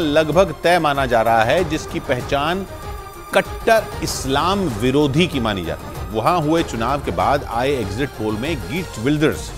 लगभग तय माना जा रहा है, जिसकी पहचान कट्टर इस्लाम विरोधी की मानी जाती है। वहां हुए चुनाव के बाद आए एग्जिट पोल में गीट्स विल्डर्स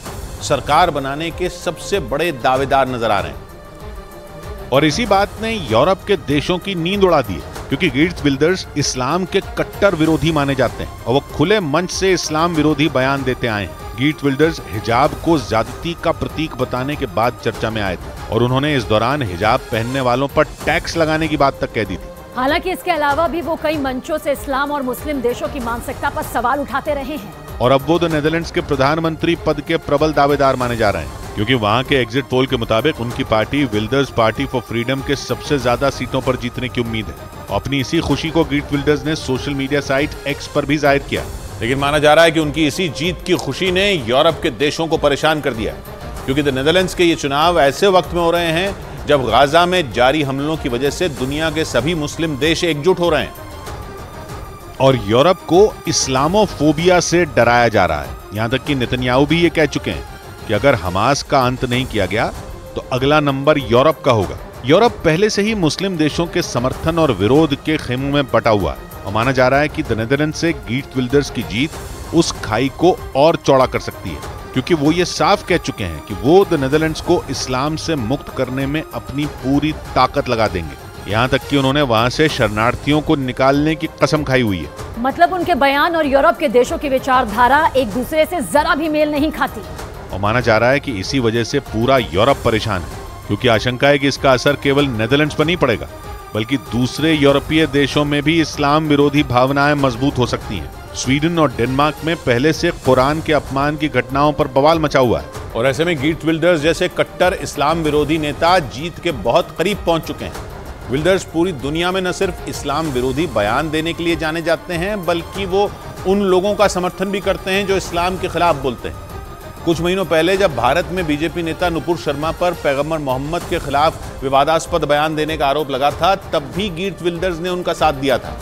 सरकार बनाने के सबसे बड़े दावेदार नजर आ रहे हैं। और इसी बात ने यूरोप के देशों की नींद उड़ा दी है, क्योंकि गीट्स विल्डर्स इस्लाम के कट्टर विरोधी माने जाते हैं और वो खुले मंच से इस्लाम विरोधी बयान देते आए हैं। गीट्स विल्डर्स हिजाब को ज्यादती का प्रतीक बताने के बाद चर्चा में आए थे और उन्होंने इस दौरान हिजाब पहनने वालों पर टैक्स लगाने की बात तक कह दी थी। हालांकि इसके अलावा भी वो कई मंचों से इस्लाम और मुस्लिम देशों की मानसिकता पर सवाल उठाते रहे हैं। और अब वो द नेदरलैंड्स के प्रधानमंत्री पद के प्रबल दावेदार माने जा रहे हैं, क्योंकि वहां के एग्जिट पोल के मुताबिक उनकी पार्टी विल्डर्स पार्टी फॉर फ्रीडम के सबसे ज्यादा सीटों पर जीतने की उम्मीद है। अपनी इसी खुशी को गीट्स विल्डर्स ने सोशल मीडिया साइट एक्स पर भी जाहिर किया। लेकिन माना जा रहा है कि उनकी इसी जीत की खुशी ने यूरोप के देशों को परेशान कर दिया, क्योंकि द नेदरलैंड्स के ये चुनाव ऐसे वक्त में हो रहे हैं जब गाजा में जारी हमलों की वजह से दुनिया के सभी मुस्लिम देश एकजुट हो रहे हैं और यूरोप को इस्लामोफोबिया से डराया जा रहा है। यहां तक कि नेतन्याहू भी ये कह चुके हैं कि अगर हमास का अंत नहीं किया गया तो अगला नंबर यूरोप का होगा। यूरोप पहले से ही मुस्लिम देशों के समर्थन और विरोध के खेमों में बटा हुआ है और माना जा रहा है कि द नेदरलैंड्स से गीट्स विल्डर्स की जीत उस खाई को और चौड़ा कर सकती है, क्योंकि वो ये साफ कह चुके हैं कि वो द नेदरलैंड्स को इस्लाम से मुक्त करने में अपनी पूरी ताकत लगा देंगे। यहाँ तक कि उन्होंने वहां से शरणार्थियों को निकालने की कसम खाई हुई है। मतलब उनके बयान और यूरोप के देशों की विचारधारा एक दूसरे से जरा भी मेल नहीं खाती और माना जा रहा है कि इसी वजह से पूरा यूरोप परेशान है, क्योंकि आशंका है कि इसका असर केवल नेदरलैंड्स पर नहीं पड़ेगा बल्कि दूसरे यूरोपीय देशों में भी इस्लाम विरोधी भावनाएं मजबूत हो सकती हैं। स्वीडन और डेनमार्क में पहले से कुरान के अपमान की घटनाओं पर बवाल मचा हुआ है और ऐसे में गीट्स विल्डर्स जैसे कट्टर इस्लाम विरोधी नेता जीत के बहुत करीब पहुंच चुके हैं। विल्डर्स पूरी दुनिया में न सिर्फ इस्लाम विरोधी बयान देने के लिए जाने जाते हैं, बल्कि वो उन लोगों का समर्थन भी करते हैं जो इस्लाम के खिलाफ बोलते हैं। कुछ महीनों पहले जब भारत में बीजेपी नेता नुपुर शर्मा पर पैगंबर मोहम्मद के खिलाफ विवादास्पद बयान देने का आरोप लगा था, तब भी गीट्स विल्डर्स ने उनका साथ दिया था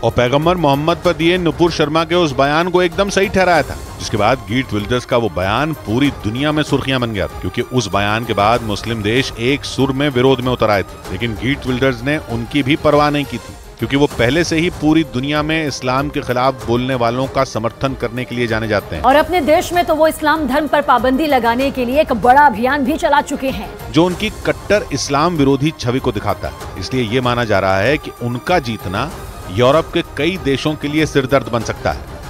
और पैगंबर मोहम्मद पर दिए नुपुर शर्मा के उस बयान को एकदम सही ठहराया था, जिसके बाद गीट्स विल्डर्स का वो बयान पूरी दुनिया में सुर्खियां बन गया था, क्योंकि उस बयान के बाद मुस्लिम देश एक सुर में विरोध में उतर आए थे। लेकिन गीट्स विल्डर्स ने उनकी भी परवाह नहीं की थी, क्योंकि वो पहले से ही पूरी दुनिया में इस्लाम के खिलाफ बोलने वालों का समर्थन करने के लिए जाने जाते हैं। और अपने देश में तो वो इस्लाम धर्म पर पाबंदी लगाने के लिए एक बड़ा अभियान भी चला चुके हैं, जो उनकी कट्टर इस्लाम विरोधी छवि को दिखाता है। इसलिए ये माना जा रहा है कि उनका जीतना यूरोप के कई देशों के लिए सिरदर्द बन सकता है।